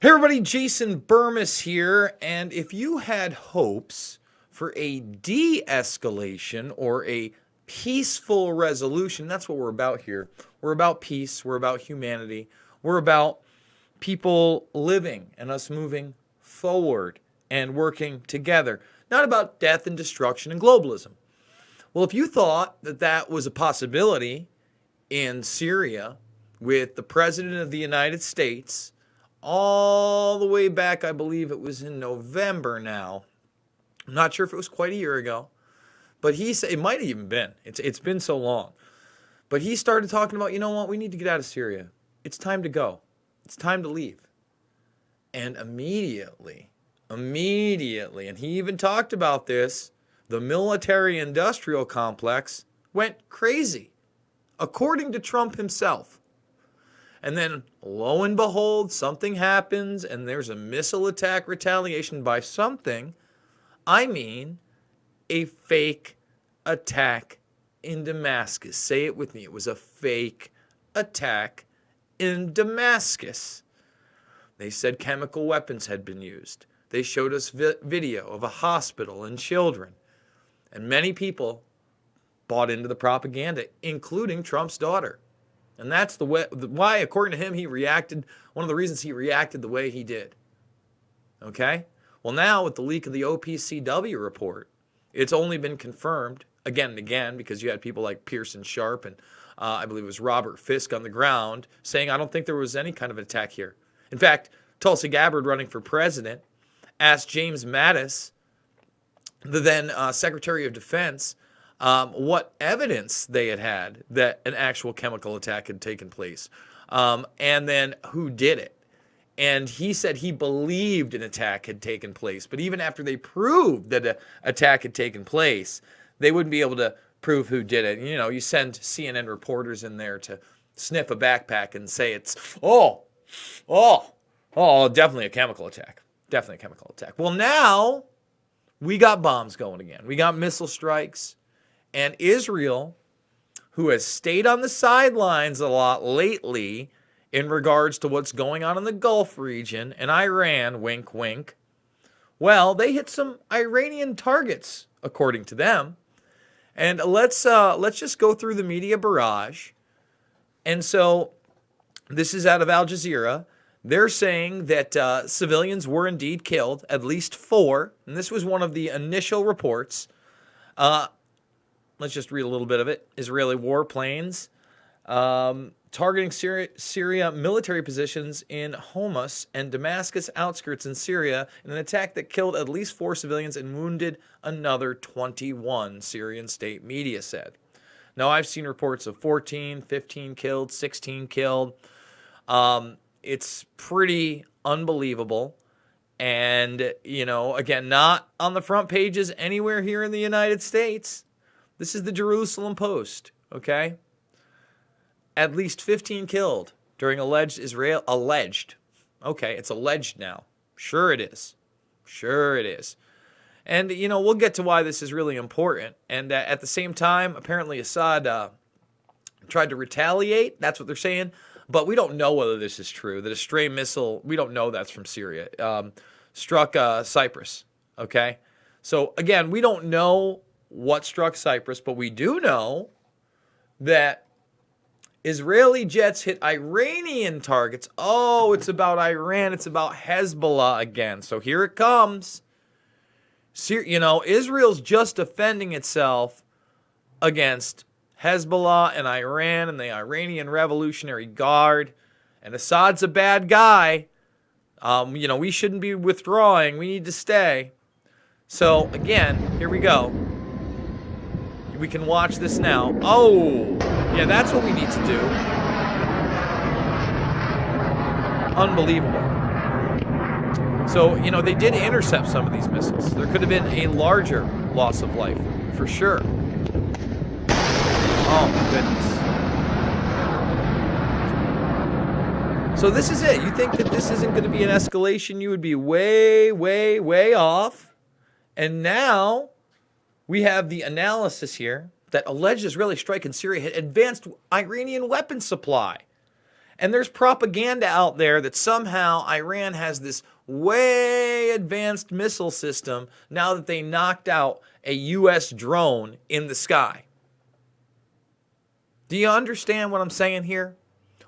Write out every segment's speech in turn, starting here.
Hey everybody, Jason Burmis here, and if you had hopes for a de-escalation or a peaceful resolution, that's what we're about here. We're about peace, we're about humanity, we're about people living and us moving forward and working together, not about death and destruction and globalism. Well, if you thought that that was a possibility in Syria with the President of the United States all the way back, I believe it was in November now. I'm not sure if it was quite a year ago, but he said, it might have even been. It's been so long. But he started talking about, you know what, we need to get out of Syria. It's time to go. It's time to leave. And immediately, and he even talked about this, the military-industrial complex went crazy, according to Trump himself. And then, lo and behold, something happens, and there's a missile attack retaliation by something. I mean, a fake attack in Damascus. Say it with me. It was a fake attack in Damascus. They said chemical weapons had been used. They showed us video of a hospital and children. And many people bought into the propaganda, including Trump's daughter. And that's why, according to him, he reacted. One of the reasons he reacted the way he did. Okay? Well, now with the leak of the OPCW report, it's only been confirmed again and again because you had people like Pearson Sharp and I believe it was Robert Fisk on the ground saying, I don't think there was any kind of attack here. In fact, Tulsi Gabbard, running for president, asked James Mattis, the then Secretary of Defense, what evidence they had that an actual chemical attack had taken place, and then who did it. And he said he believed an attack had taken place, but even after they proved that an attack had taken place, they wouldn't be able to prove who did it. You know, you send CNN reporters in there to sniff a backpack and say it's, definitely a chemical attack. Definitely a chemical attack. Well, now we got bombs going again. We got missile strikes. And Israel, who has stayed on the sidelines a lot lately in regards to what's going on in the Gulf region, and Iran, wink, wink, well, they hit some Iranian targets, according to them. And let's just go through the media barrage. And so this is out of Al Jazeera. They're saying that civilians were indeed killed, at least 4. And this was one of the initial reports. Let's just read a little bit of it. Israeli warplanes targeting Syria military positions in Homs and Damascus outskirts in Syria in an attack that killed at least 4 civilians and wounded another 21, Syrian state media said. Now, I've seen reports of 14, 15 killed, 16 killed. It's pretty unbelievable. And, you know, again, not on the front pages anywhere here in the United States. This is the Jerusalem Post, okay? At least 15 killed during alleged. Okay, it's alleged now. Sure it is. And, you know, we'll get to why this is really important. And at the same time, apparently Assad tried to retaliate. That's what they're saying. But we don't know whether this is true. That a stray missile, we don't know that's from Syria, struck Cyprus, okay? So, again, we don't know what struck Cyprus, but we do know that Israeli jets hit Iranian targets. Oh, it's about Iran. It's about Hezbollah again. So here it comes. You know, Israel's just defending itself against Hezbollah and Iran and the Iranian Revolutionary Guard. And Assad's a bad guy. You know, we shouldn't be withdrawing. We need to stay. So, again, here we go. We can watch this now. Oh, yeah, that's what we need to do. Unbelievable. So, you know, they did intercept some of these missiles. There could have been a larger loss of life, for sure. Oh, my goodness. So this is it. You think that this isn't going to be an escalation? You would be way, way, way off. And now we have the analysis here that alleged Israeli strike in Syria had advanced Iranian weapons supply. And there's propaganda out there that somehow Iran has this way advanced missile system now that they knocked out a U.S. drone in the sky. Do you understand what I'm saying here?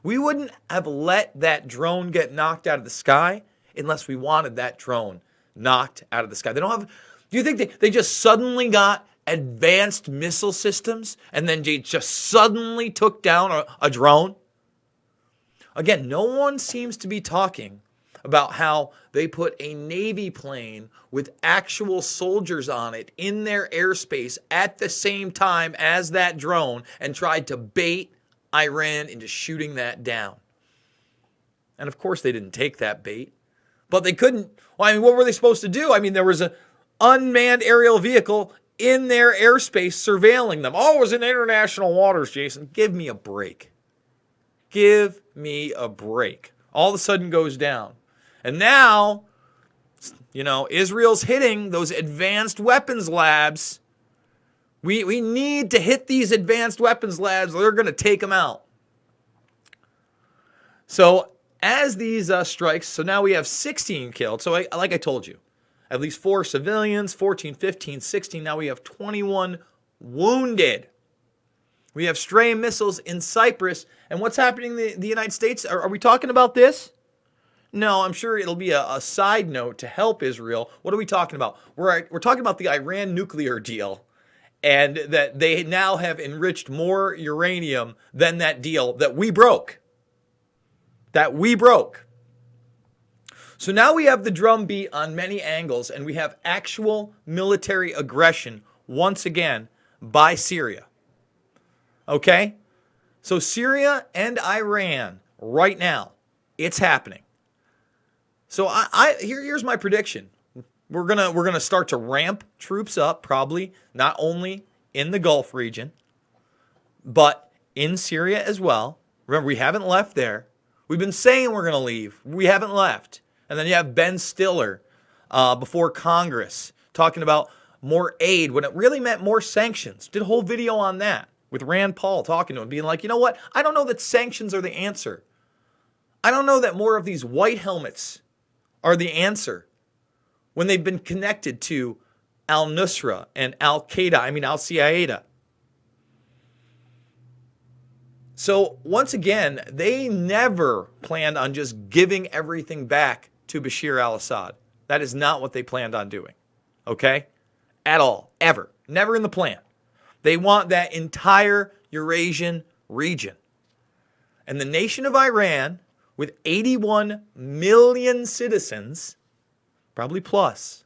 We wouldn't have let that drone get knocked out of the sky unless we wanted that drone knocked out of the sky. They don't have. Do you think they just suddenly got advanced missile systems and then they just suddenly took down a drone? Again, no one seems to be talking about how they put a Navy plane with actual soldiers on it in their airspace at the same time as that drone and tried to bait Iran into shooting that down. And of course they didn't take that bait, but they couldn't. Well, I mean, what were they supposed to do? I mean, there was an unmanned aerial vehicle in their airspace surveilling them. Oh, it was in international waters, Jason. Give me a break. Give me a break. All of a sudden goes down. And now, Israel's hitting those advanced weapons labs. We need to hit these advanced weapons labs or they're going to take them out. So as these strikes, so now we have 16 killed. So like I told you, at least 4 civilians, 14, 15, 16. Now we have 21 wounded. We have stray missiles in Cyprus. And what's happening in the United States? Are we talking about this? No, I'm sure it'll be a side note to help Israel. What are we talking about? We're talking about the Iran nuclear deal and that they now have enriched more uranium than that deal that we broke. So now we have the drumbeat on many angles and we have actual military aggression once again by Syria. Okay? So Syria and Iran right now, it's happening. So here's my prediction. We're gonna start to ramp troops up, probably not only in the Gulf region, but in Syria as well. Remember, we haven't left there. We've been saying we're gonna leave. We haven't left. And then you have Ben Stiller before Congress talking about more aid when it really meant more sanctions. Did a whole video on that with Rand Paul talking to him, being like, you know what? I don't know that sanctions are the answer. I don't know that more of these white helmets are the answer when they've been connected to al-Nusra and al-Qaeda, So once again, they never planned on just giving everything back to Bashar al-Assad. That is not what they planned on doing, okay? At all, ever. Never in the plan. They want that entire Eurasian region. And the nation of Iran, with 81 million citizens, probably plus,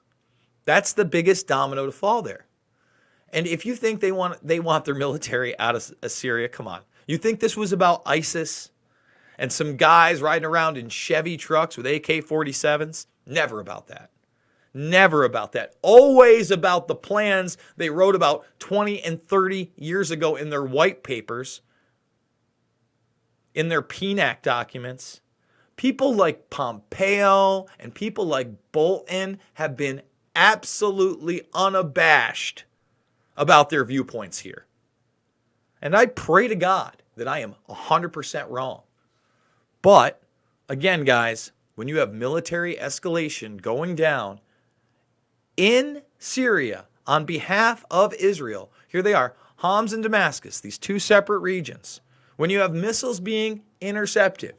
that's the biggest domino to fall there. And if you think they want their military out of Syria, come on. You think this was about ISIS and some guys riding around in Chevy trucks with AK-47s? Never about that. Never about that. Always about the plans they wrote about 20 and 30 years ago in their white papers, in their PNAC documents. People like Pompeo and people like Bolton have been absolutely unabashed about their viewpoints here. And I pray to God that I am 100% wrong. But, again, guys, when you have military escalation going down in Syria on behalf of Israel, here they are, Homs and Damascus, these two separate regions. When you have missiles being intercepted,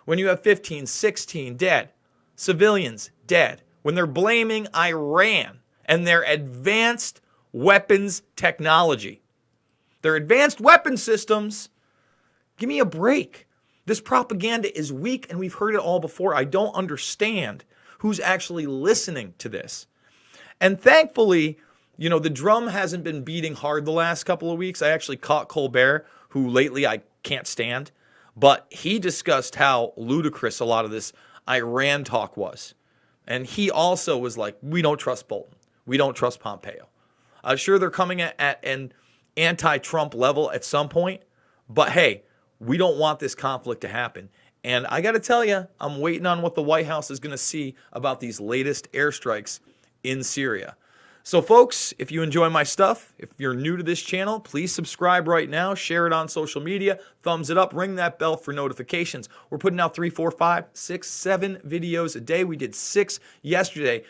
when you have 15, 16 dead, civilians dead, when they're blaming Iran and their advanced weapons technology, their advanced weapon systems, give me a break. This propaganda is weak and we've heard it all before. I don't understand who's actually listening to this. And thankfully, the drum hasn't been beating hard the last couple of weeks. I actually caught Colbert, who lately I can't stand, but he discussed how ludicrous a lot of this Iran talk was. And he also was like, we don't trust Bolton. We don't trust Pompeo. Sure, they're coming at an anti-Trump level at some point, but hey, we don't want this conflict to happen. And I got to tell you, I'm waiting on what the White House is going to see about these latest airstrikes in Syria. So folks, if you enjoy my stuff, if you're new to this channel, please subscribe right now, share it on social media, thumbs it up, ring that bell for notifications. We're putting out 3, 4, 5, 6, 7 videos a day. We did 6 yesterday.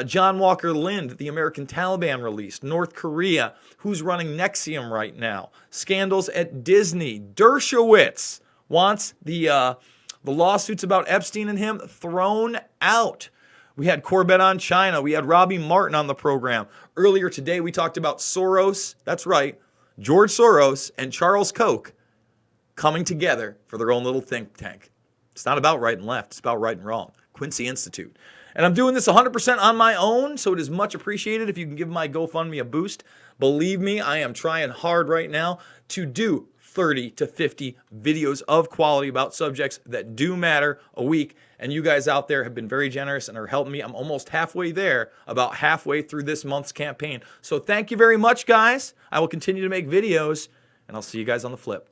John Walker Lind, the American Taliban released. North Korea, who's running Nexium right now. Scandals at Disney. Dershowitz wants the lawsuits about Epstein and him thrown out. We had Corbett on China. We had Robbie Martin on the program. Earlier today, we talked about Soros. That's right. George Soros and Charles Koch coming together for their own little think tank. It's not about right and left. It's about right and wrong. Quincy Institute. And I'm doing this 100% on my own, so it is much appreciated if you can give my GoFundMe a boost. Believe me, I am trying hard right now to do 30 to 50 videos of quality about subjects that do matter a week. And you guys out there have been very generous and are helping me. I'm almost halfway there, about halfway through this month's campaign. So thank you very much, guys. I will continue to make videos, and I'll see you guys on the flip.